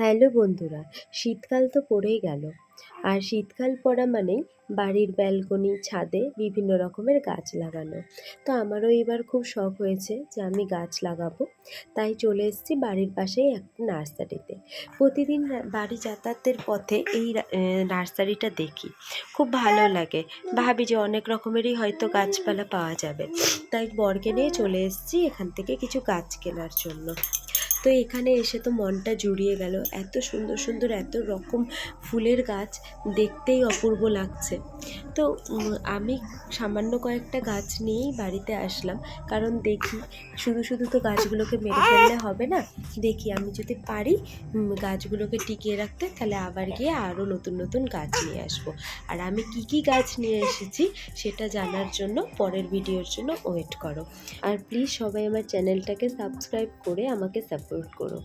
Hello বন্ধুরা, শীতকাল তো পড়েই গেল। আর শীতকাল পড়া মানেই বাড়ির ব্যালকনি, ছাদে বিভিন্ন রকমের গাছ লাগানো। তো আমারও এবার খুব শখ হয়েছে যে আমি গাছ লাগাবো। তাই চলে এসেছি বাড়ির পাশেই একটা নার্সারিতে। প্রতিদিন বাড়ি যাতায়াতের পথে এই নার্সারিটা দেখি। খুব ভালো লাগে। ভাবি যে অনেক রকমেরই হয়তো গাছপালা পাওয়া যাবে। তাই বরকে নিয়ে চলে এসেছি এখান থেকে কিছু গাছ কেনার জন্য। তো এখানে এসে তো মনটা জুড়িয়ে গেল। এত সুন্দর সুন্দর এত রকম ফুলের গাছ, দেখতেই অপূর্ব লাগছে। তো আমি সামান্য কয়েকটা গাছ নিয়েই বাড়িতে আসলাম, কারণ দেখি শুধু শুধু তো গাছগুলোকে মেরে ফেললে হবে না। দেখি আমি যদি পারি গাছগুলোকে টিকিয়ে রাখতে, তাহলে আবার গিয়ে আরও নতুন নতুন গাছ নিয়ে আসবো। আর আমি কি কি গাছ নিয়ে এসেছি সেটা জানার জন্য পরের ভিডিওর জন্য ওয়েট করো। আর প্লিজ সবাই আমার চ্যানেলটাকে সাবস্ক্রাইব করে আমাকে সাপোর্ট করো।